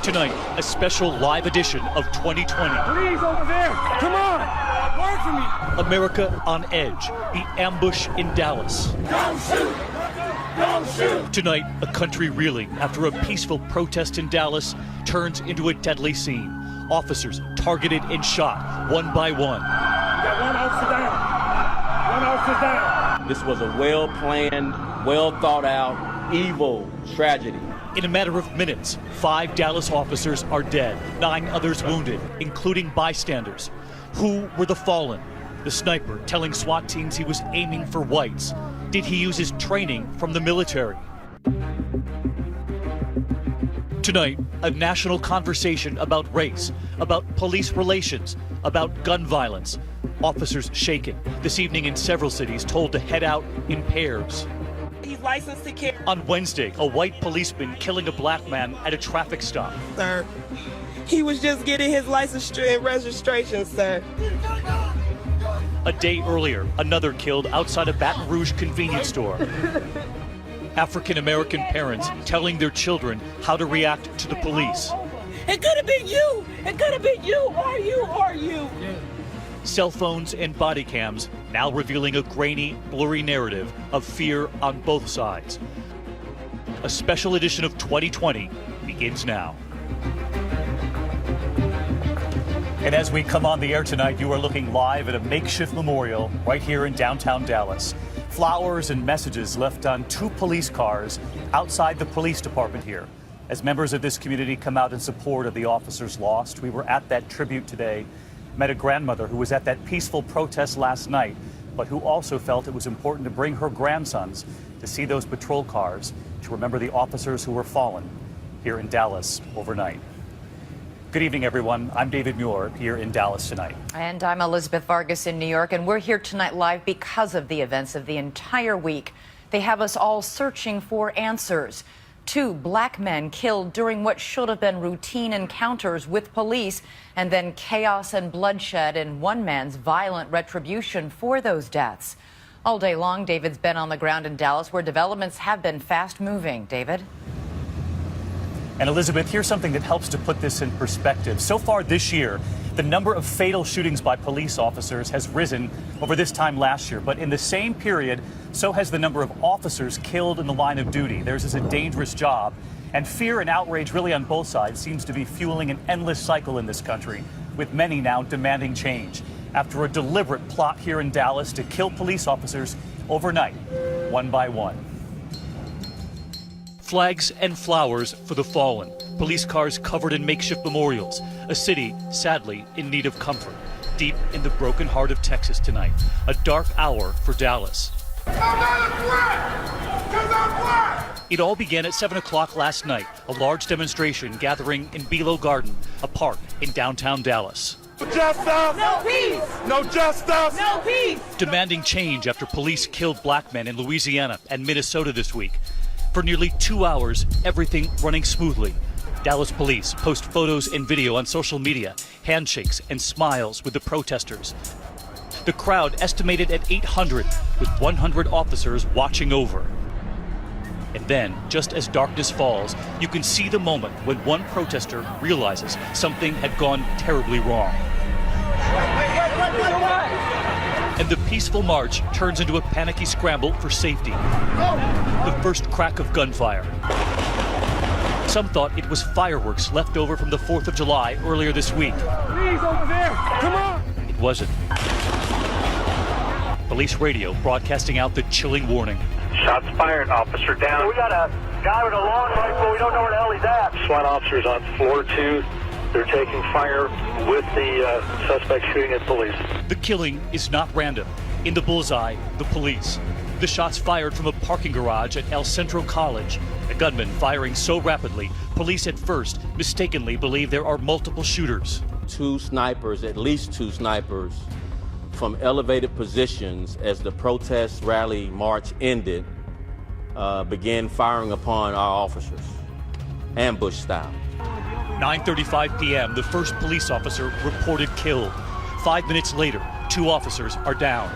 Tonight, a special live edition of 2020. Please, over there. Come on. Work for me. America on edge. The ambush in Dallas. Don't shoot. Don't shoot. Tonight, a country reeling after a peaceful protest in Dallas turns into a deadly scene. Officers targeted and shot one by one. We got one officer down. One officer down. This was a well-planned, well-thought-out, evil tragedy. In a matter of minutes, 5 Dallas officers are dead, 9 others wounded, including bystanders. Who were the fallen? The sniper telling SWAT teams he was aiming for whites. Did he use his training from the military? Tonight, a national conversation about race, about police relations, about gun violence. Officers shaken. This evening in several cities told to head out in pairs. He's licensed to carry. On Wednesday, a white policeman killing a black man at a traffic stop. Sir, he was just getting his license and registration, sir. A day earlier, another killed outside a Baton Rouge convenience store. African-American parents telling their children how to react to the police. It could have been you. It could have been you or you or you. Cell phones and body cams now revealing a grainy, blurry narrative of fear on both sides. A special edition of 2020 begins now. And as we come on the air tonight, you are looking live at a makeshift memorial right here in downtown Dallas. Flowers and messages left on 2 police cars outside the police department here. As members of this community come out in support of the officers lost, we were at that tribute today. Met a grandmother who was at that peaceful protest last night, but who also felt it was important to bring her grandsons to see those patrol cars, to remember the officers who were fallen here in Dallas overnight. Good evening, everyone. I'm David Muir here in Dallas tonight. And I'm Elizabeth Vargas in New York, and we're here tonight live because of the events of the entire week. They have us all searching for answers. 2 black men killed during what should have been routine encounters with police, and then chaos and bloodshed in one man's violent retribution for those deaths. All day long, David's been on the ground in Dallas, where developments have been fast-moving. David? And Elizabeth, here's something that helps to put this in perspective. So far this year, the number of fatal shootings by police officers has risen over this time last year. But in the same period, so has the number of officers killed in the line of duty. Theirs is a dangerous job. And fear and outrage really on both sides seems to be fueling an endless cycle in this country, with many now demanding change after a deliberate plot here in Dallas to kill police officers overnight, one by one. Flags and flowers for the fallen. Police cars covered in makeshift memorials. A city, sadly, in need of comfort. Deep in the broken heart of Texas tonight. A dark hour for Dallas. It all began at 7 o'clock last night. A large demonstration gathering in Belo Garden, a park in downtown Dallas. Justice! No peace! No justice! No peace! Demanding change after police killed black men in Louisiana and Minnesota this week. For nearly 2 hours, everything running smoothly. Dallas police post photos and video on social media, handshakes and smiles with the protesters. The crowd estimated at 800, with 100 officers watching over. And then, just as darkness falls, you can see the moment when one protester realizes something had gone terribly wrong. And the peaceful march turns into a panicky scramble for safety. The first crack of gunfire. Some thought it was fireworks left over from the 4th of July earlier this week. Please, over there. Come on. It wasn't. Police radio broadcasting out the chilling warning. Shots fired, officer down. We got a guy with a long rifle. We don't know where the hell he's at. SWAT officers on floor 2. They're taking fire with the suspect shooting at police. The killing is not random. In the bullseye, the police. The shots fired from a parking garage at El Centro College. A gunman firing so rapidly, police at first mistakenly believe there are multiple shooters. 2 snipers, at least 2 snipers, from elevated positions as the protest rally march ended, began firing upon our officers, ambush style. 9:35 p.m., the first police officer reported killed. 5 minutes later, 2 officers are down.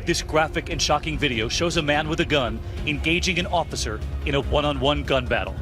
This graphic and shocking video shows a man with a gun engaging an officer in a one-on-one gun battle.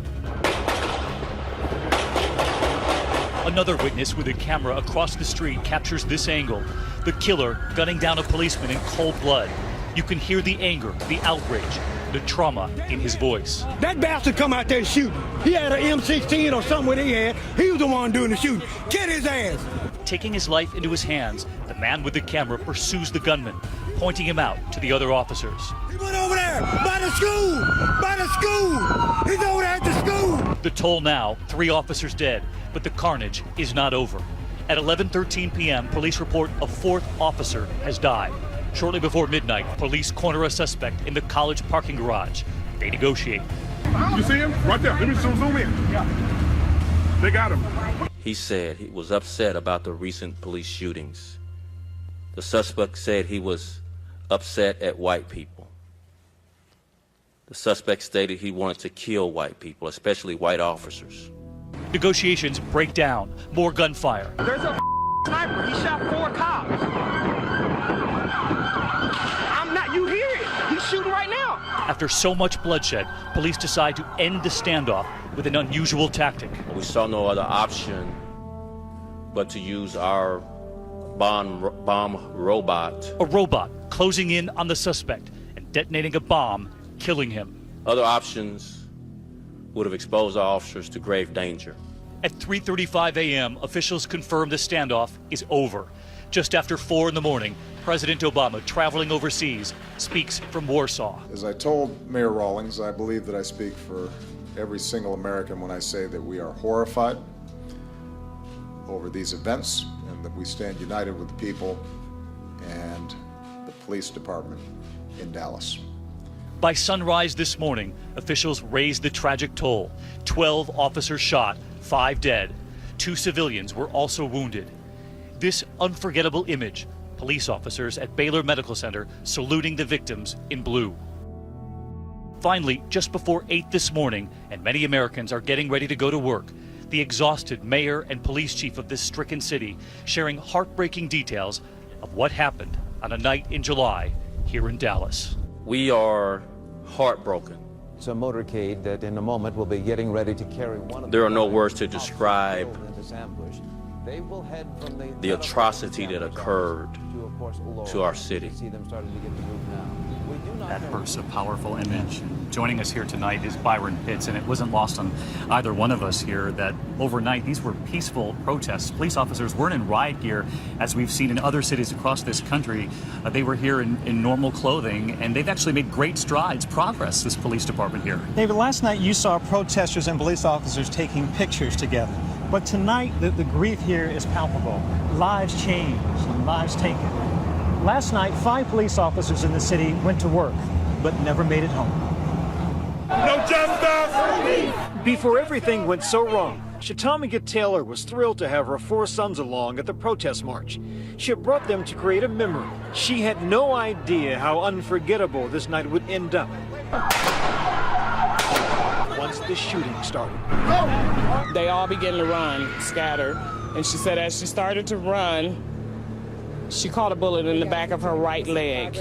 Another witness with a camera across the street captures this angle. The killer gunning down a policeman in cold blood. You can hear the anger, the outrage, the trauma in his voice. That bastard come out there shooting. He had an M16 or something he had. He was the one doing the shooting. Get his ass. Taking his life into his hands, the man with the camera pursues the gunman, pointing him out to the other officers. He went over there by the school. By the school. He's over there at the school. The toll now, 3 officers dead, but the carnage is not over. At 11:13 p.m., police report a 4th officer has died. Shortly before midnight, police corner a suspect in the college parking garage. They negotiate. You see him? Right there. Let me zoom in. Yeah. They got him. He said he was upset about the recent police shootings. The suspect said he was upset at white people. The suspect stated he wanted to kill white people, especially white officers. Negotiations break down. More gunfire. There's a sniper. He shot 4 cops. You hear it. He's shooting right now. After so much bloodshed, police decide to end the standoff with an unusual tactic. We saw no other option but to use our bomb robot. A robot closing in on the suspect and detonating a bomb, killing him. Other options would have exposed our officers to grave danger. At 3:35 a.m., officials confirm the standoff is over. Just after 4 in the morning, President Obama, traveling overseas, speaks from Warsaw. As I told Mayor Rawlings, I believe that I speak for every single American when I say that we are horrified over these events and that we stand united with the people and the police department in Dallas. By sunrise this morning, officials raised the tragic toll. 12 officers shot, 5 dead. 2 civilians were also wounded. This unforgettable image, police officers at Baylor Medical Center saluting the victims in blue. Finally, just before 8 this morning, and many Americans are getting ready to go to work, the exhausted mayor and police chief of this stricken city sharing heartbreaking details of what happened on a night in July here in Dallas. We are heartbroken. It's a motorcade that in a moment will be getting ready to carry one of There are no words to describe this ambush. They will head from the atrocity that occurred to our city. That burst of powerful image. Joining us here tonight is Byron Pitts, and it wasn't lost on either one of us here that overnight these were peaceful protests. Police officers weren't in riot gear as we've seen in other cities across this country. They were here in normal clothing, and they've actually made great strides, progress, this police department here. David, last night you saw protesters and police officers taking pictures together. But tonight, the grief here is palpable. Lives changed and lives taken. Last night, 5 police officers in the city went to work, but never made it home. No justice! Before everything went so wrong, Shatamika Taylor was thrilled to have her 4 sons along at the protest march. She had brought them to create a memory. She had no idea how unforgettable this night would end up once the shooting started. They all began to run, scattered. And she said as she started to run, she caught a bullet in the back of her right leg.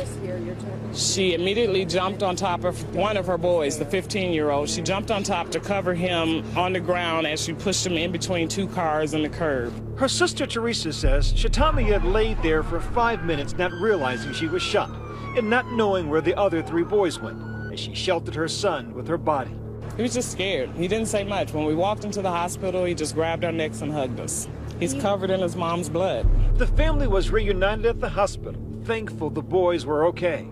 She immediately jumped on top of one of her boys, the 15-year-old. She jumped on top to cover him on the ground as she pushed him in between 2 cars and the curb. Her sister Teresa says Shatamika had laid there for 5 minutes not realizing she was shot and not knowing where the other 3 boys went as she sheltered her son with her body. He was just scared. He didn't say much. When we walked into the hospital, he just grabbed our necks and hugged us. He's covered in his mom's blood. The family was reunited at the hospital, thankful the boys were okay,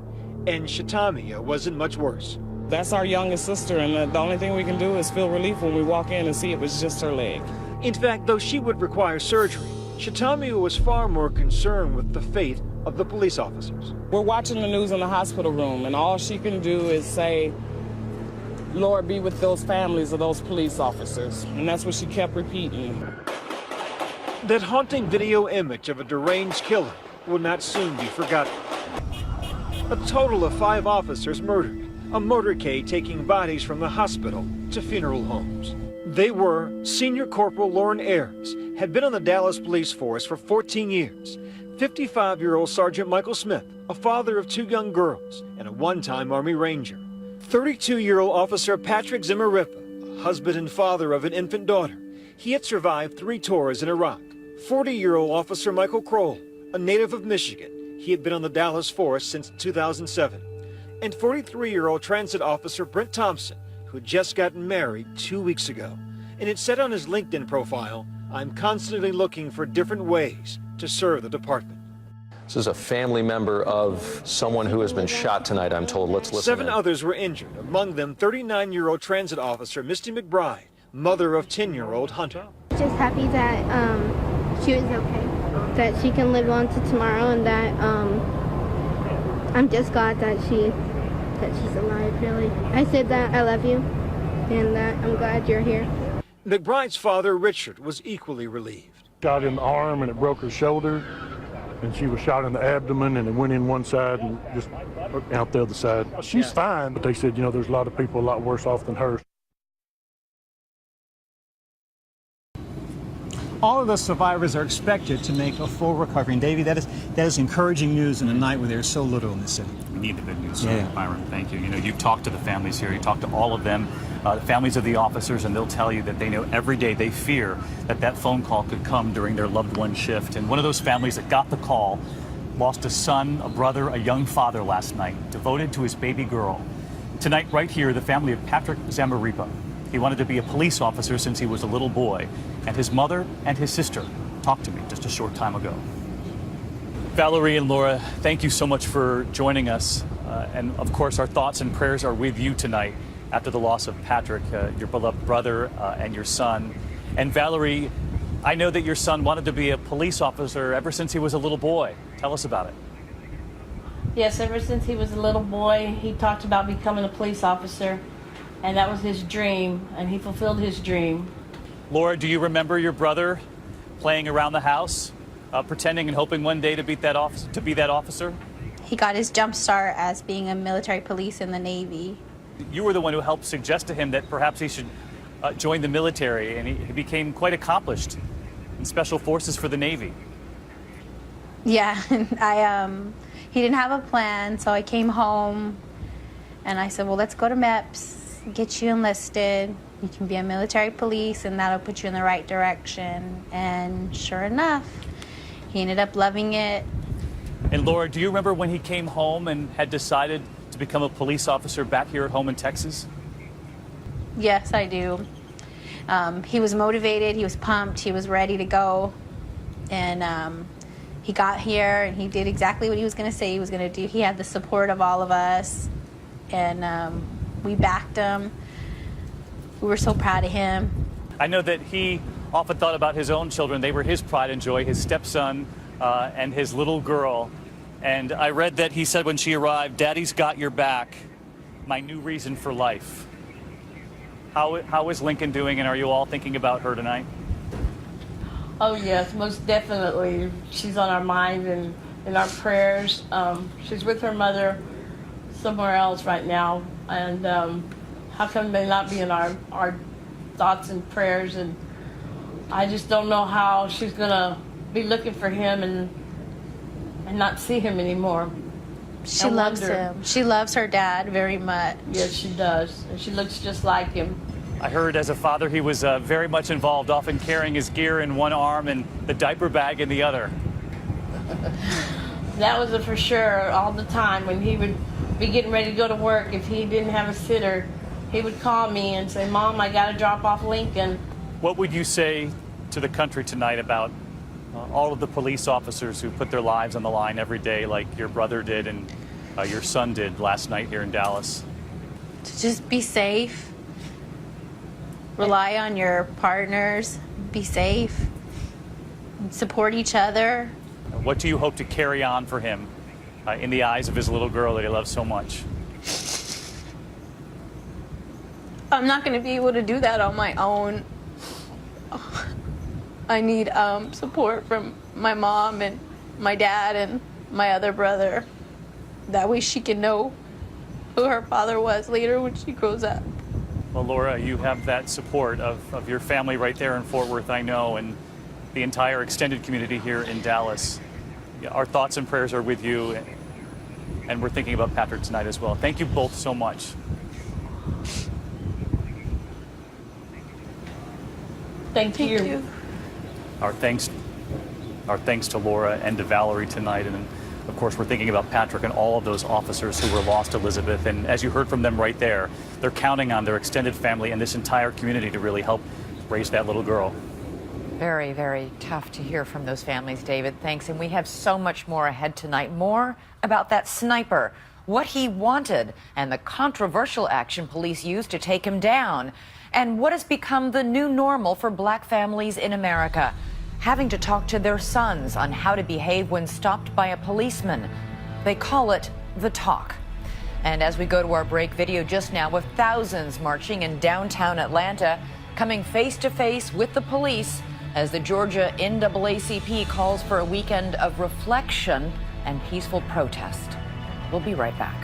and Shatamika wasn't much worse. That's our youngest sister, and the only thing we can do is feel relief when we walk in and see it was just her leg. In fact, though she would require surgery, Shatamika was far more concerned with the fate of the police officers. We're watching the news in the hospital room, and all she can do is say, Lord, be with those families of those police officers. And that's what she kept repeating. That haunting video image of a deranged killer will not soon be forgotten. A total of 5 officers murdered, a motorcade taking bodies from the hospital to funeral homes. They were Senior Corporal Lauren Ayers, had been on the Dallas Police Force for 14 years, 55-year-old Sergeant Michael Smith, a father of 2 young girls, and a one-time Army Ranger. 32-year-old Officer Patrick Zimmeriffa, a husband and father of an infant daughter. He had survived 3 tours in Iraq. 40-year-old Officer Michael Kroll, a native of Michigan. He had been on the Dallas force since 2007. And 43-year-old Transit Officer Brent Thompson, who had just gotten married 2 weeks ago. And it said on his LinkedIn profile, "I'm constantly looking for different ways to serve the department." This is a family member of someone who has been shot tonight, I'm told. Let's listen. 7 others were injured, among them 39-year-old Transit Officer Misty McBride, mother of 10-year-old Hunter. Just happy that she was okay, that she can live on to tomorrow, and that I'm just glad that she's alive, really. I said that I love you and that I'm glad you're here. McBride's father, Richard, was equally relieved. Shot in the arm and it broke her shoulder, and she was shot in the abdomen and it went in one side and just out the other side. She's fine, but they said, you know, there's a lot of people a lot worse off than her. All of the survivors are expected to make a full recovery. And Davey, that is encouraging news in a night where there's so little in the city. We need the good news, Yeah. Byron. Thank you. You know, you've talked to the families here. You talked to all of them, the families of the officers, and they'll tell you that they know every day they fear that that phone call could come during their loved one's shift. And one of those families that got the call lost a son, a brother, a young father last night, devoted to his baby girl. Tonight, right here, the family of Patrick Zamaripa. He wanted to be a police officer since he was a little boy, and his mother and his sister talked to me just a short time ago. Valerie and Laura, thank you so much for joining us. And of course, our thoughts and prayers are with you tonight after the loss of Patrick, your beloved brother and your son. And Valerie, I know that your son wanted to be a police officer ever since he was a little boy. Tell us about it. Yes, ever since he was a little boy, he talked about becoming a police officer, and that was his dream, and he fulfilled his dream. Laura, do you remember your brother playing around the house, pretending and hoping one day to be that officer? He got his jump start as being a military police in the Navy. You were the one who helped suggest to him that perhaps he should join the military, and he became quite accomplished in special forces for the Navy. Yeah, he didn't have a plan, so I came home and I said, well, let's go to MEPS, get you enlisted. You can be a military police and that'll put you in the right direction. And sure enough, he ended up loving it. And Laura, do you remember when he came home and had decided to become a police officer back here at home in Texas? Yes, I do. He was motivated, he was pumped, he was ready to go. And he got here and he did exactly what he was going to say he was going to do. He had the support of all of us, and we backed him. We were so proud of him. I know that he often thought about his own children. They were his pride and joy, his stepson and his little girl. And I read that he said when she arrived, "Daddy's got your back, my new reason for life." How is Lincoln doing, and are you all thinking about her tonight? Oh yes, most definitely. She's on our mind and in our prayers. She's with her mother somewhere else right now, and how come they not be in our thoughts and prayers? And I just don't know how she's gonna be looking for him and not see him anymore. She loves him. She loves her dad very much. Yes, she does, and she looks just like him. I heard as a father he was very much involved, often carrying his gear in one arm and the diaper bag in the other. That was for sure all the time. When he would be getting ready to go to work, if he didn't have a sitter, he would call me and say, "Mom, I got to drop off Lincoln." What would you say to the country tonight about all of the police officers who put their lives on the line every day, like your brother did and your son did last night here in Dallas? To just be safe. Rely on your partners. Be safe. Support each other. What do you hope to carry on for him in the eyes of his little girl that he loves so much? I'm not going to be able to do that on my own. I need support from my mom and my dad and my other brother. That way she can know who her father was later when she grows up. Well, Laura, you have that support of your family right there in Fort Worth, I know, and the entire extended community here in Dallas. Our thoughts and prayers are with you, and we're thinking about Patrick tonight as well. Thank you both so much. Thank you. Our thanks to Laura and to Valerie tonight. And of course, we're thinking about Patrick and all of those officers who were lost, Elizabeth. And as you heard from them right there, they're counting on their extended family and this entire community to really help raise that little girl. Very, very tough to hear from those families, David. Thanks. And we have so much more ahead tonight. More about that sniper, what he wanted, and the controversial action police used to take him down, and what has become the new normal for black families in America, having to talk to their sons on how to behave when stopped by a policeman. They call it the talk. And as we go to our break, video just now of thousands marching in downtown Atlanta, coming face to face with the police as the Georgia NAACP calls for a weekend of reflection and peaceful protest. We'll be right back.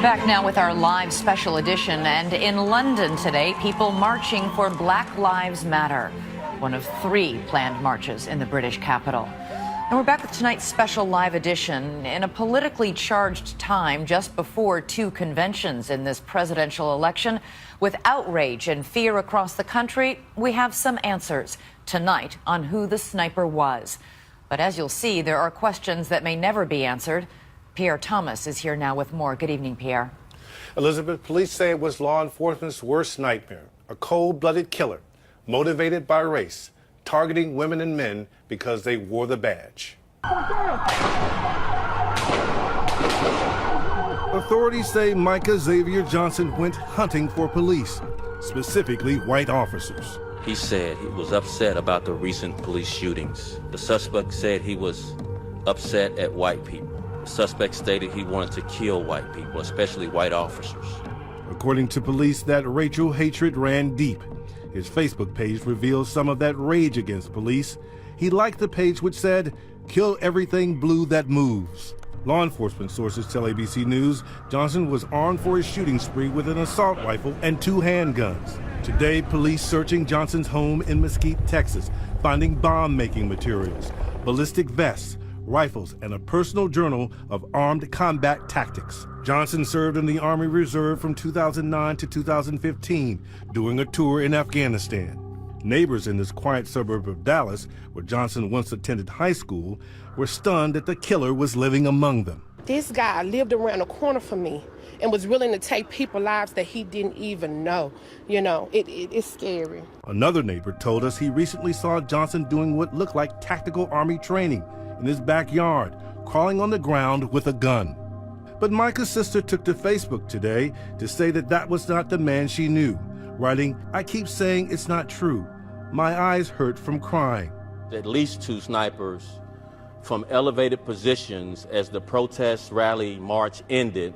Back now with our live special edition, and in London today, people marching for Black Lives Matter, one of 3 planned marches in the British capital. And we're back with tonight's special live edition in a politically charged time just before 2 conventions in this presidential election. With outrage and fear across the country, we have some answers tonight on who the sniper was. But as you'll see, there are questions that may never be answered. Pierre Thomas is here now with more. Good evening, Pierre. Elizabeth, police say it was law enforcement's worst nightmare, a cold-blooded killer motivated by race, targeting women and men because they wore the badge. Authorities say Micah Xavier Johnson went hunting for police, specifically white officers. He said he was upset about the recent police shootings. The suspect said he was upset at white people. The suspect stated he wanted to kill white people, especially white officers. According to police, that racial hatred ran deep. His Facebook page reveals some of that rage against police. He liked the page which said, "Kill everything blue that moves." Law enforcement sources tell ABC News Johnson was armed for his shooting spree with an assault rifle and 2 handguns. Today, police searching Johnson's home in Mesquite, Texas, finding bomb-making materials, ballistic vests, rifles, and a personal journal of armed combat tactics. Johnson served in the Army Reserve from 2009 to 2015, doing a tour in Afghanistan. Neighbors in this quiet suburb of Dallas, where Johnson once attended high school, were stunned that the killer was living among them. This guy lived around the corner from me and was willing to take people's lives that he didn't even know. You know, it's scary. Another neighbor told us he recently saw Johnson doing what looked like tactical Army training in his backyard, crawling on the ground with a gun. But Micah's sister took to Facebook today to say that that was not the man she knew, writing, "I keep saying it's not true. My eyes hurt from crying." At least 2 snipers from elevated positions as the protest rally march ended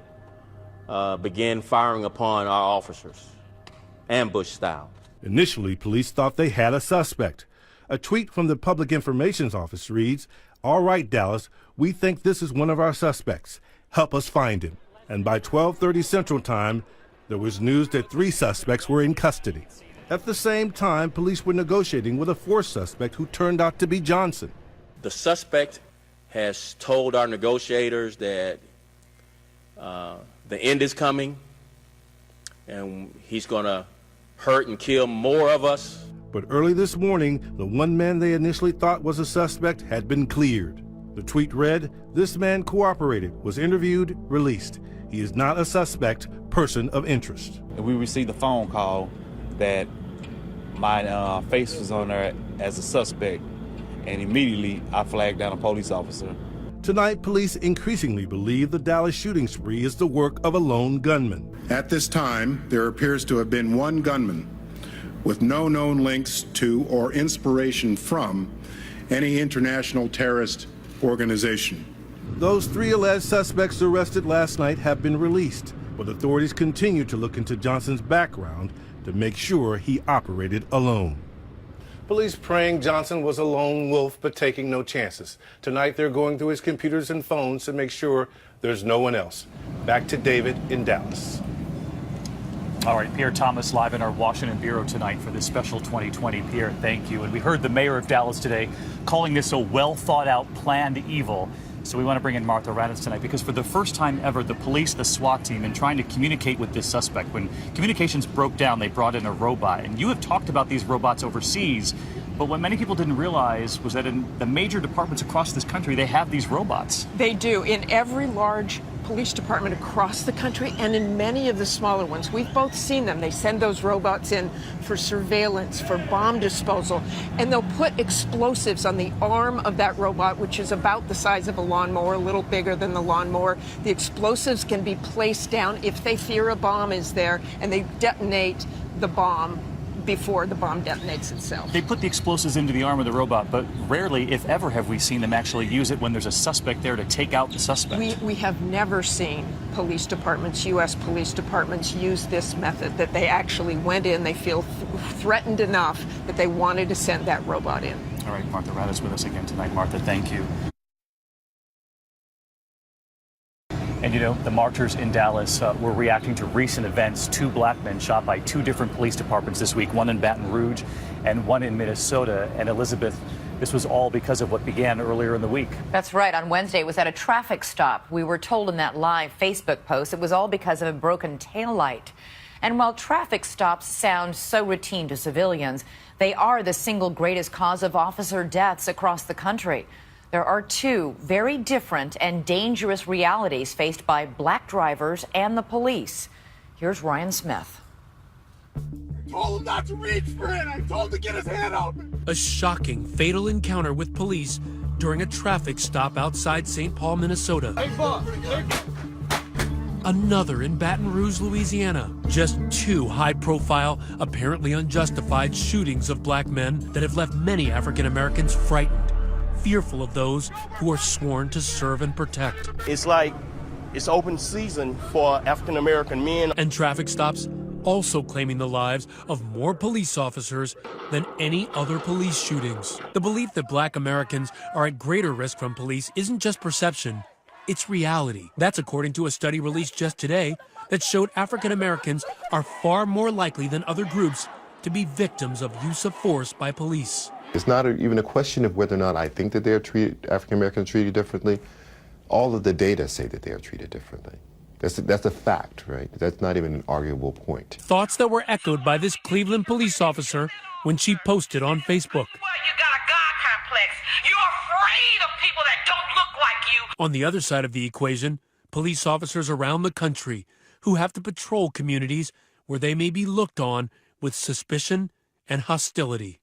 began firing upon our officers, ambush style. Initially, police thought they had a suspect. A tweet from the Public Information Office reads, "All right, Dallas, we think this is one of our suspects. Help us find him." And by 12:30 Central Time, there was news that 3 suspects were in custody. At the same time, police were negotiating with a 4th suspect who turned out to be Johnson. The suspect has told our negotiators that the end is coming and he's going to hurt and kill more of us. But early this morning, the one man they initially thought was a suspect had been cleared. The tweet read, "This man cooperated, was interviewed, released. He is not a suspect, person of interest." We received a phone call that my face was on there as a suspect, and immediately I flagged down a police officer. Tonight, police increasingly believe the Dallas shooting spree is the work of a lone gunman. At this time, there appears to have been one gunman with no known links to or inspiration from any international terrorist organization. Those 3 alleged suspects arrested last night have been released, but authorities continue to look into Johnson's background to make sure he operated alone. Police praying Johnson was a lone wolf but taking no chances. Tonight they're going through his computers and phones to make sure there's no one else. Back to David in Dallas. All right, Pierre Thomas live in our Washington bureau tonight for this special 2020. Pierre, thank you. And we heard the mayor of Dallas today calling this a well-thought-out planned evil. So we want to bring in Martha Raddatz tonight because for the first time ever, the police, the SWAT team, in trying to communicate with this suspect, when communications broke down, they brought in a robot. And you have talked about these robots overseas, but what many people didn't realize was that in the major departments across this country, they have these robots. They do. In every large police department across the country and in many of the smaller ones. We've both seen them. They send those robots in for surveillance, for bomb disposal, and they'll put explosives on the arm of that robot, which is about the size of a lawnmower, a little bigger than the lawnmower. The explosives can be placed down if they fear a bomb is there, and they detonate the bomb before the bomb detonates itself. They put the explosives into the arm of the robot, but rarely, if ever, have we seen them actually use it when there's a suspect there to take out the suspect. We have never seen police departments, U.S. police departments, use this method, that they actually went in, they feel threatened enough that they wanted to send that robot in. All right, Martha Raddatz with us again tonight. Martha, thank you. And you know, the marchers in Dallas were reacting to recent events. 2 black men shot by 2 different police departments this week, one in Baton Rouge and one in Minnesota. And Elizabeth, this was all because of what began earlier in the week. That's right. On Wednesday, it was at a traffic stop. We were told in that live Facebook post it was all because of a broken taillight. And while traffic stops sound so routine to civilians, they are the single greatest cause of officer deaths across the country. There are 2 very different and dangerous realities faced by black drivers and the police. Here's Ryan Smith. I told him not to reach for it. I told him to get his hand out. A shocking, fatal encounter with police during a traffic stop outside St. Paul, Minnesota. Hey, boss. Another in Baton Rouge, Louisiana. Just 2 high-profile, apparently unjustified shootings of black men that have left many African Americans frightened, fearful of those who are sworn to serve and protect. It's like it's open season for African American men. And traffic stops also claiming the lives of more police officers than any other police shootings. The belief that black Americans are at greater risk from police isn't just perception, it's reality. That's according to a study released just today that showed African Americans are far more likely than other groups to be victims of use of force by police. It's not even a question of whether or not I think that they're treated, African Americans are treated differently. All of the data say that they are treated differently. That's a fact, right? That's not even an arguable point. Thoughts that were echoed by this Cleveland police officer when she posted on Facebook. Well, you got a God complex. You're afraid of people that don't look like you. On the other side of the equation, police officers around the country who have to patrol communities where they may be looked on with suspicion and hostility.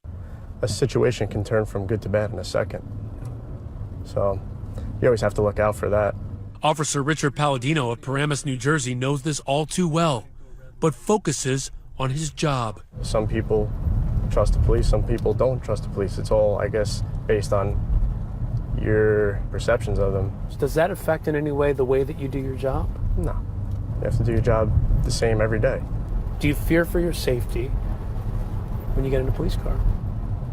A situation can turn from good to bad in a second. So you always have to look out for that. Officer Richard Palladino of Paramus, New Jersey knows this all too well, but focuses on his job. Some people trust the police, some people don't trust the police. It's all, I guess, based on your perceptions of them. Does that affect in any way the way that you do your job? No. You have to do your job the same every day. Do you fear for your safety when you get in a police car?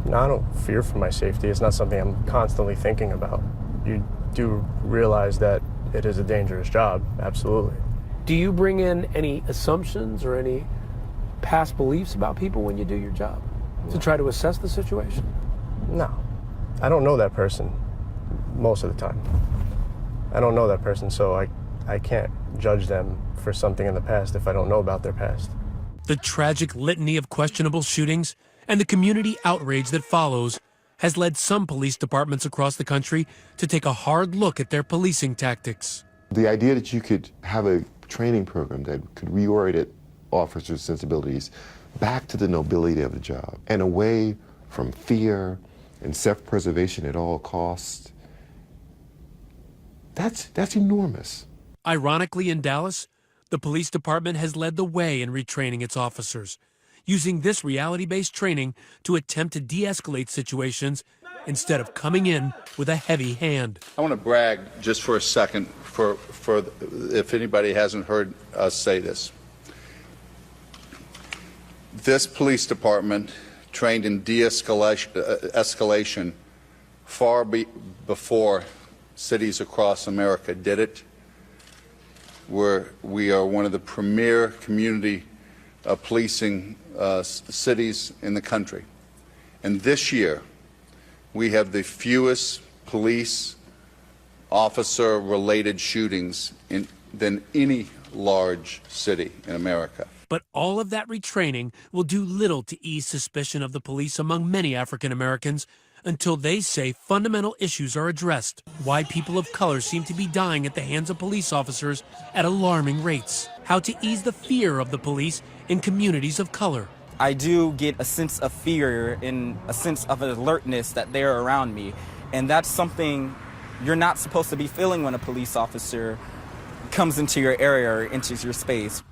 No, I don't fear for my safety. It's not something I'm constantly thinking about. You do realize that it is a dangerous job, absolutely. Do you bring in any assumptions or any past beliefs about people when you do your job to try to assess the situation? No. I don't know that person most of the time. I don't know that person, so I can't judge them for something in the past if I don't know about their past. The tragic litany of questionable shootings and the community outrage that follows has led some police departments across the country to take a hard look at their policing tactics. The idea that you could have a training program that could reorient officers' sensibilities back to the nobility of the job and away from fear and self-preservation at all costs, that's enormous. Ironically, in Dallas, the police department has led the way in retraining its officers, using this reality-based training to attempt to de-escalate situations instead of coming in with a heavy hand. I want to brag just for a second for if anybody hasn't heard us say this. This police department trained in de-escalation far before cities across America did it. We are one of the premier community policing cities in the country. And this year, we have the fewest police officer-related shootings than any large city in America. But all of that retraining will do little to ease suspicion of the police among many African Americans until they say fundamental issues are addressed. Why people of color seem to be dying at the hands of police officers at alarming rates. How to ease the fear of the police in communities of color. I do get a sense of fear and a sense of alertness that they're around me. And that's something you're not supposed to be feeling when a police officer comes into your area or enters your space.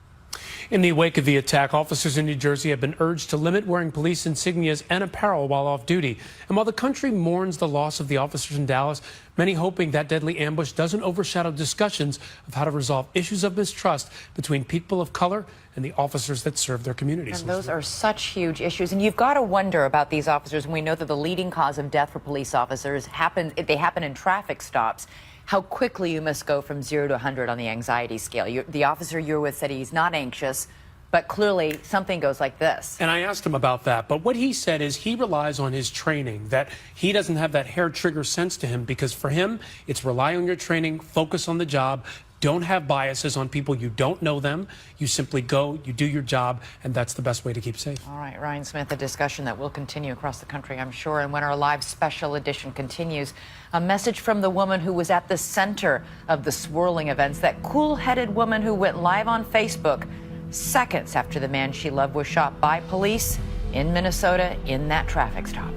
In the wake of the attack, officers in New Jersey have been urged to limit wearing police insignias and apparel while off duty. And while the country mourns the loss of the officers in Dallas, many hoping that deadly ambush doesn't overshadow discussions of how to resolve issues of mistrust between people of color and the officers that serve their communities. And those are such huge issues. And you've got to wonder about these officers. And we know that the leading cause of death for police officers happen in traffic stops. How quickly you must go from 0 to 100 on the anxiety scale. The officer you're with said he's not anxious, but clearly something goes like this. And I asked him about that, but what he said is he relies on his training, that he doesn't have that hair trigger sense to him, because for him, it's rely on your training, focus on the job, don't have biases on people. You don't know them. You simply go, you do your job, and that's the best way to keep safe. All right, Ryan Smith, a discussion that will continue across the country, I'm sure. And when our live special edition continues, a message from the woman who was at the center of the swirling events, that cool-headed woman who went live on Facebook seconds after the man she loved was shot by police in Minnesota in that traffic stop.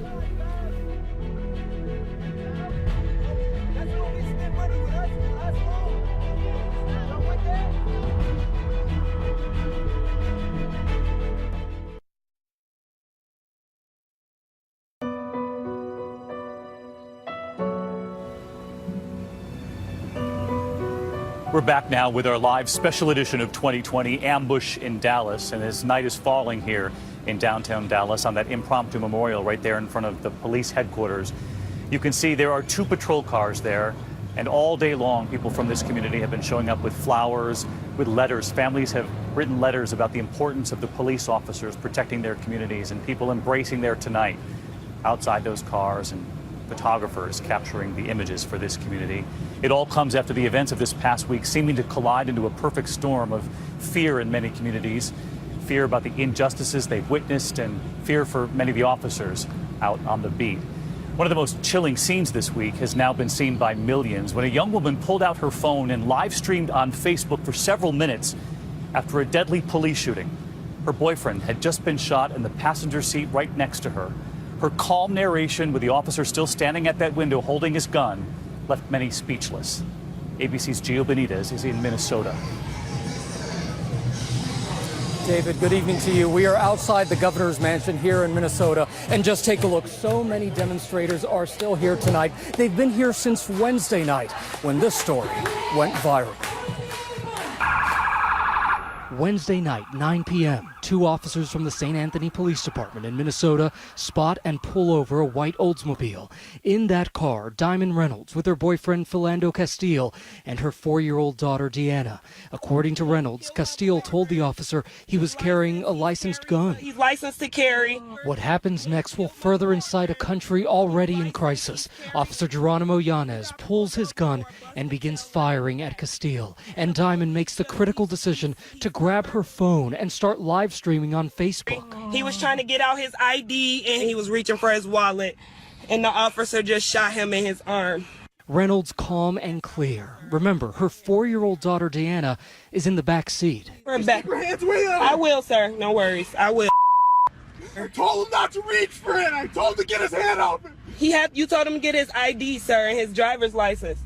We're back now with our live special edition of 2020 Ambush in Dallas. And as night is falling here in downtown Dallas on that impromptu memorial right there in front of the police headquarters, you can see there are 2 patrol cars there. And all day long, people from this community have been showing up with flowers, with letters. Families have written letters about the importance of the police officers protecting their communities, and people embracing there tonight outside those cars, and photographers capturing the images for this community. It all comes after the events of this past week seeming to collide into a perfect storm of fear in many communities, fear about the injustices they've witnessed, and fear for many of the officers out on the beat. One of the most chilling scenes this week has now been seen by millions when a young woman pulled out her phone and live streamed on Facebook for several minutes after a deadly police shooting. Her boyfriend had just been shot in the passenger seat right next to her. Her calm narration, with the officer still standing at that window holding his gun, left many speechless. ABC's Gio Benitez is in Minnesota. David, good evening to you. We are outside the governor's mansion here in Minnesota, and just take a look. So many demonstrators are still here tonight. They've been here since Wednesday night when this story went viral. Wednesday night, 9 p.m., 2 officers from the St. Anthony Police Department in Minnesota spot and pull over a white Oldsmobile. In that car, Diamond Reynolds with her boyfriend Philando Castile and her 4-year-old daughter Deanna. According to Reynolds, Castile told the officer he was carrying a licensed gun. He's licensed to carry. What happens next will further incite a country already in crisis. Officer Geronimo Yanez pulls his gun and begins firing at Castile. And Diamond makes the critical decision to grab her phone and start live streaming on Facebook. He was trying to get out his ID and he was reaching for his wallet, and the officer just shot him in his arm. Reynolds calm and clear. Remember, her 4-year-old daughter Deanna is in the back seat. We're back. I will, sir. No worries. I will. I told him not to reach for it. I told him to get his hand out. You told him to get his ID, sir, and his driver's license.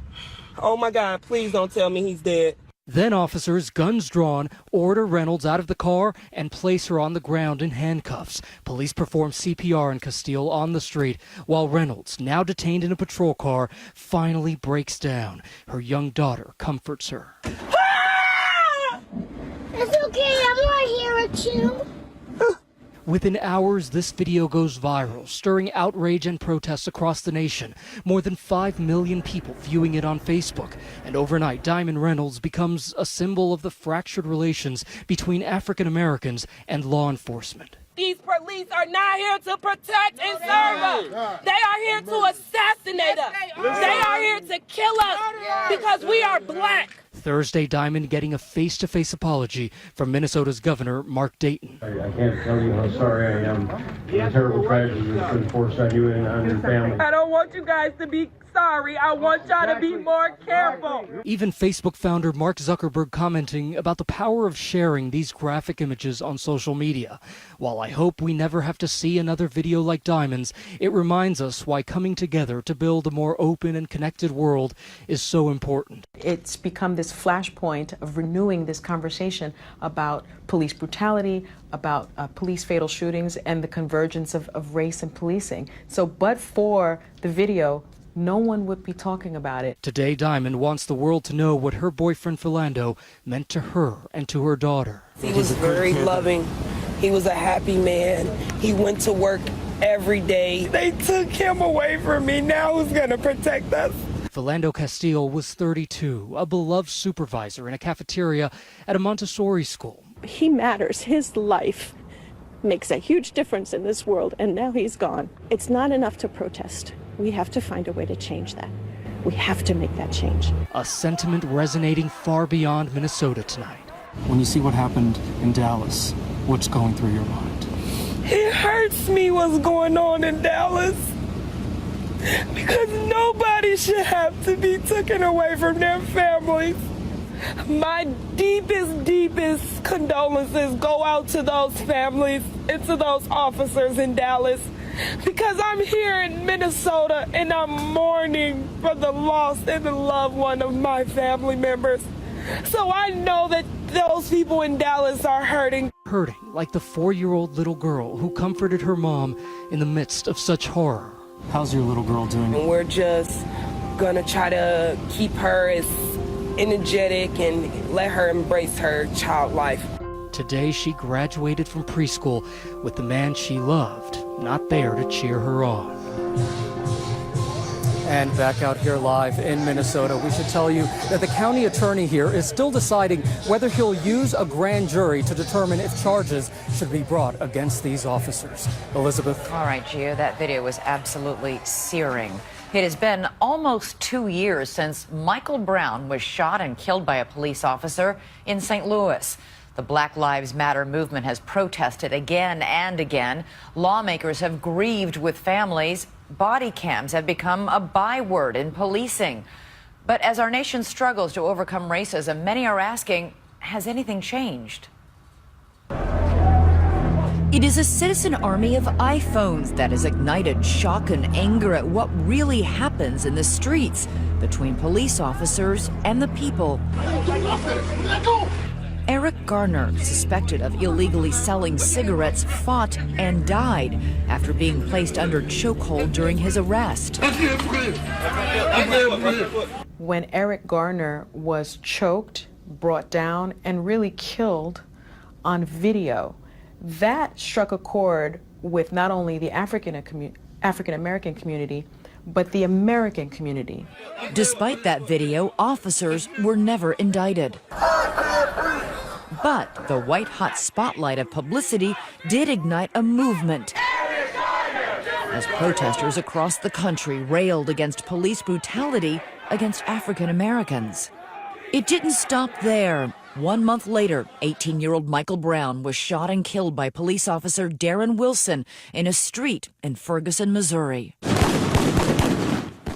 Oh my God, please don't tell me he's dead. Then officers, guns drawn, order Reynolds out of the car and place her on the ground in handcuffs. Police perform CPR on Castile on the street, while Reynolds, now detained in a patrol car, finally breaks down. Her young daughter comforts her. Ah! It's okay, I'm right here with you. Within hours, this video goes viral, stirring outrage and protests across the nation. More than 5 million people viewing it on Facebook. And overnight, Diamond Reynolds becomes a symbol of the fractured relations between African Americans and law enforcement. these police are not here to protect and serve us. They are here to assassinate us. They are here to kill us because we are black. Thursday, Diamond getting a face-to-face apology from Minnesota's Governor Mark Dayton. I can't tell you how sorry I am for the terrible tragedy that's been forced on you and on your family. I don't want you guys to be sorry. I want y'all to be more careful. Even Facebook founder Mark Zuckerberg commenting about the power of sharing these graphic images on social media. While I hope we never have to see another video like Diamond's, it reminds us why coming together to build a more open and connected world is so important. It's become this flashpoint of renewing this conversation about police brutality, about police fatal shootings, and the convergence of race and policing. So, but for the video, no one would be talking about it. Today, Diamond wants the world to know what her boyfriend Philando meant to her and to her daughter. He was very loving. He was a happy man. He went to work every day. They took him away from me. Now who's going to protect us? Philando Castile was 32, a beloved supervisor in a cafeteria at a Montessori school. He matters. His life makes a huge difference in this world, and now he's gone. It's not enough to protest. We have to find a way to change that. We have to make that change. A sentiment resonating far beyond Minnesota tonight. When you see what happened in Dallas, what's going through your mind? It hurts me what's going on in Dallas. Because nobody should have to be taken away from their families. My deepest condolences go out to those families and to those officers in Dallas. Because I'm here in Minnesota and I'm mourning for the loss and the loved one of my family members. So I know that those people in Dallas are hurting. Hurting like the 4-year-old little girl who comforted her mom in the midst of such horror. How's your little girl doing? We're just gonna try to keep her as energetic and let her embrace her child life. Today she graduated from preschool with the man she loved not there to cheer her on. And back out here live in Minnesota, we should tell you that the county attorney here is still deciding whether he'll use a grand jury to determine if charges should be brought against these officers. Elizabeth. All right, Gio, that video was absolutely searing. It has been almost 2 years since Michael Brown was shot and killed by a police officer in St. Louis. The Black Lives Matter movement has protested again and again. Lawmakers have grieved with families. Body cams have become a byword in policing. But as our nation struggles to overcome racism, many are asking, has anything changed? It is a citizen army of iPhones that has ignited shock and anger at what really happens in the streets between police officers and the people. Eric Garner, suspected of illegally selling cigarettes, fought and died after being placed under chokehold during his arrest. When Eric Garner was choked, brought down, and really killed on video, that struck a chord with not only the African American community, but the American community. Despite that video, officers were never indicted. But the white-hot spotlight of publicity did ignite a movement as protesters across the country railed against police brutality against African Americans. It didn't stop there. 1 month later, 18-year-old Michael Brown was shot and killed by police officer Darren Wilson in a street in Ferguson, Missouri.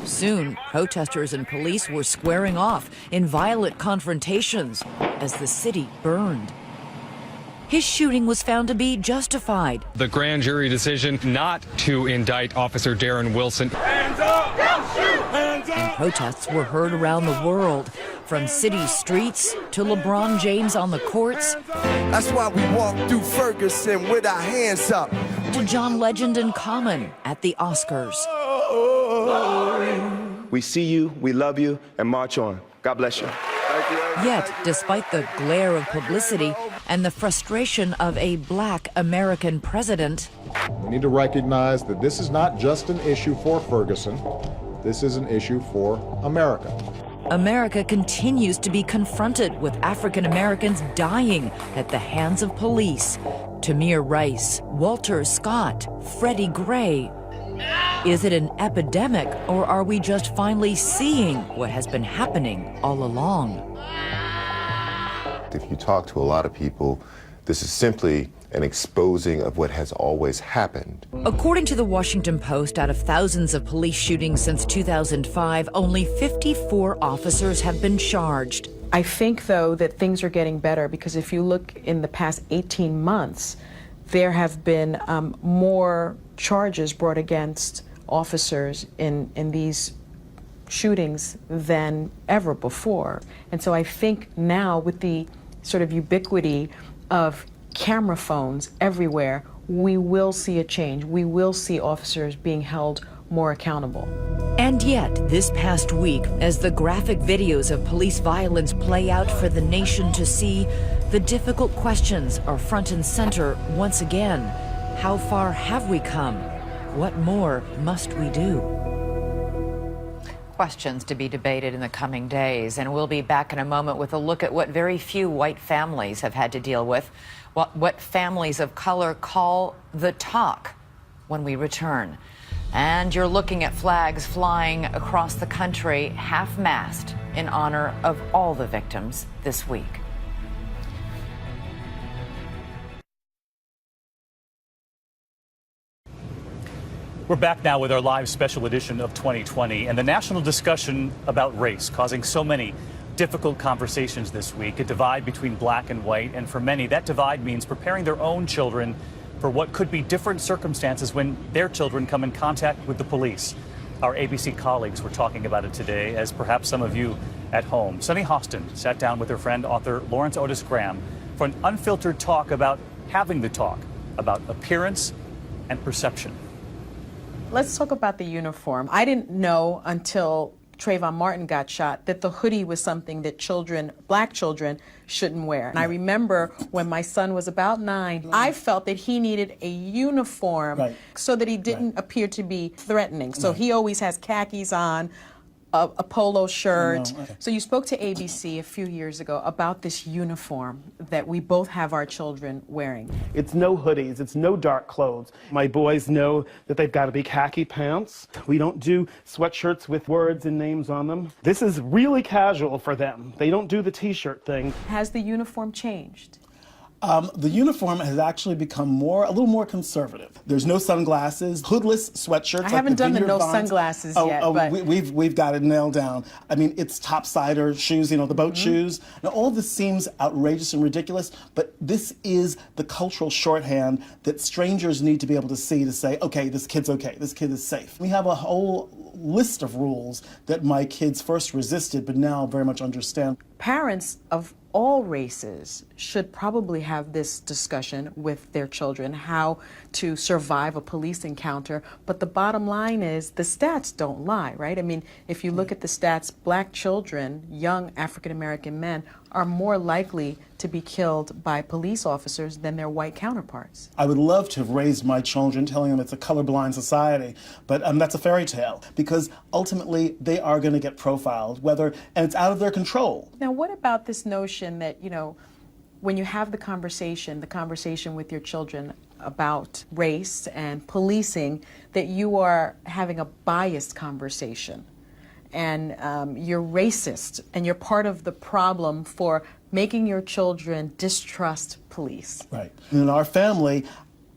Soon, protesters and police were squaring off in violent confrontations as the city burned. His shooting was found to be justified. The grand jury decision not to indict Officer Darren Wilson. Hands up! Don't shoot! Hands up! And protests were heard around the world, from city streets to LeBron James on the courts. That's why we walk through Ferguson with our hands up. To John Legend and Common at the Oscars. We see you, we love you, and march on. God bless you. Yet, despite the glare of publicity and the frustration of a black American president, we need to recognize that this is not just an issue for Ferguson. This is an issue for America. America continues to be confronted with African Americans dying at the hands of police. Tamir Rice, Walter Scott, Freddie Gray. Is it an epidemic, or are we just finally seeing what has been happening all along? If you talk to a lot of people, this is simply an exposing of what has always happened. According to the Washington Post, out of thousands of police shootings since 2005, only 54 officers have been charged. I think, though, that things are getting better because if you look in the past 18 months, there have been more charges brought against officers in these shootings than ever before. And so I think now with the sort of ubiquity of camera phones everywhere, we will see a change. We will see officers being held more accountable. And yet, this past week, as the graphic videos of police violence play out for the nation to see, the difficult questions are front and center once again. How far have we come? What more must we do? Questions to be debated in the coming days, and we'll be back in a moment with a look at what very few white families have had to deal with, what families of color call the talk when we return. And you're looking at flags flying across the country, half-mast, in honor of all the victims this week. We're back now with our live special edition of 2020 and the national discussion about race causing so many difficult conversations this week, a divide between black and white. And for many, that divide means preparing their own children for what could be different circumstances when their children come in contact with the police. Our ABC colleagues were talking about it today, as perhaps some of you at home. Sunny Hostin sat down with her friend, author Lawrence Otis Graham, for an unfiltered talk about having the talk, about appearance and perception. Let's talk about the uniform. I didn't know until Trayvon Martin got shot that the hoodie was something that children, black children, shouldn't wear. And I remember when my son was about 9, I felt that he needed a uniform so that he didn't appear to be threatening. So he always has khakis on, a polo shirt. So you spoke to ABC a few years ago about this uniform that we both have our children wearing. It's no hoodies, it's no dark clothes. My boys know that they've got to be khaki pants. We don't do sweatshirts with words and names on them. This is really casual for them. They don't do the t-shirt thing. Has the uniform changed? The uniform has actually become a little more conservative. There's no sunglasses, hoodless sweatshirts. I haven't done the no sunglasses yet. But we've got it nailed down. I mean, it's topsider shoes, the boat shoes. Now, all of this seems outrageous and ridiculous, but this is the cultural shorthand that strangers need to be able to see to say, okay, this kid's okay, this kid is safe. We have a whole list of rules that my kids first resisted, but now very much understand. Parents of all races should probably have this discussion with their children, how to survive a police encounter. But the bottom line is the stats don't lie, right? I mean, if you look at the stats, black children, young African-American men, are more likely to be killed by police officers than their white counterparts. I would love to have raised my children telling them it's a colorblind society, but that's a fairy tale because ultimately they are going to get profiled, and it's out of their control. Now, what about this notion that, when you have the conversation with your children about race and policing, that you are having a biased conversation? And you're racist, and you're part of the problem for making your children distrust police. Right. In our family,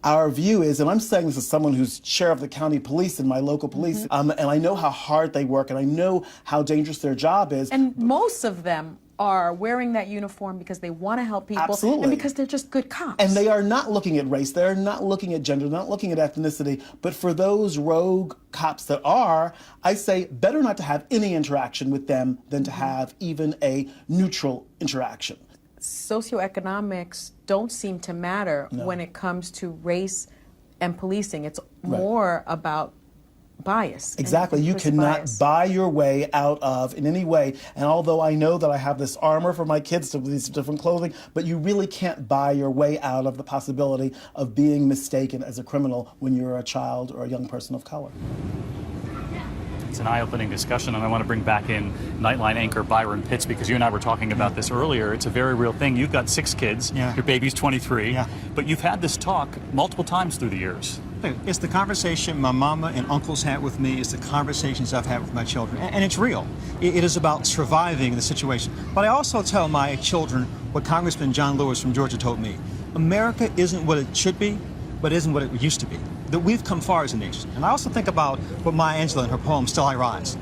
our view is, and I'm saying this as someone who's chair of the county police in my local police, and I know how hard they work, and I know how dangerous their job is. And most of them are wearing that uniform because they want to help people. Absolutely. And because they're just good cops. And they are not looking at race, they're not looking at gender, they're not looking at ethnicity, but for those rogue cops that are, I say better not to have any interaction with them than to have even a neutral interaction. Socioeconomics don't seem to matter when it comes to race and policing. It's more about bias. Exactly. You cannot buy your way out of in any way. And although I know that I have this armor for my kids to these different clothing, but you really can't buy your way out of the possibility of being mistaken as a criminal when you're a child or a young person of color. It's an eye-opening discussion, and I want to bring back in Nightline anchor Byron Pitts, because you and I were talking about this earlier. It's a very real thing. You've got 6 kids. Yeah. Your baby's 23. Yeah. But you've had this talk multiple times through the years. It's the conversation my mama and uncles had with me. It's the conversations I've had with my children. And it's real. It is about surviving the situation. But I also tell my children what Congressman John Lewis from Georgia told me. America isn't what it should be, but isn't what it used to be. That we've come far as a nation. And I also think about what Maya Angelou in her poem, Still I Rise.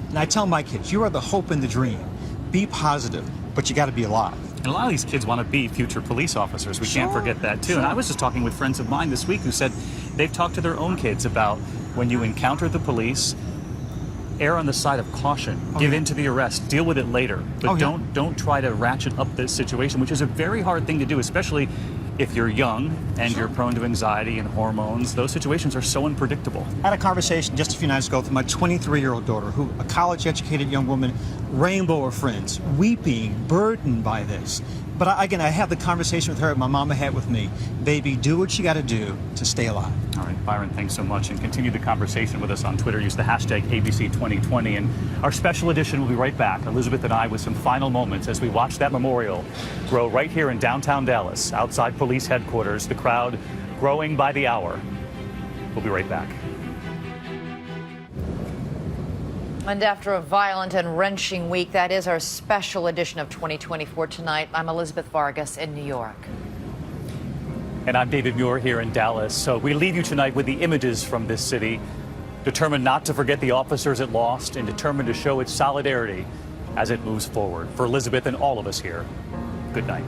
And I tell my kids, you are the hope and the dream. Be positive, but you got to be alive. And a lot of these kids want to be future police officers. We can't forget that, too. Sure. And I was just talking with friends of mine this week who said they've talked to their own kids about when you encounter the police, err on the side of caution, give in to the arrest, deal with it later. But don't try to ratchet up this situation, which is a very hard thing to do, especially if you're young and you're prone to anxiety and hormones. Those situations are so unpredictable. I had a conversation just a few nights ago with my 23-year-old daughter, who, a college-educated young woman, rainbow of friends, weeping, burdened by this. But I had the conversation with her my mama had with me. Baby, do what you got to do to stay alive. All right, Byron, thanks so much. And continue the conversation with us on Twitter. Use the hashtag ABC2020. And our special edition will be right back. Elizabeth and I with some final moments as we watch that memorial grow right here in downtown Dallas, outside police headquarters, the crowd growing by the hour. We'll be right back. And after a violent and wrenching week, that is our special edition of 2024 tonight. I'm Elizabeth Vargas in New York. And I'm David Muir here in Dallas. So we leave you tonight with the images from this city, determined not to forget the officers it lost and determined to show its solidarity as it moves forward. For Elizabeth and all of us here, good night.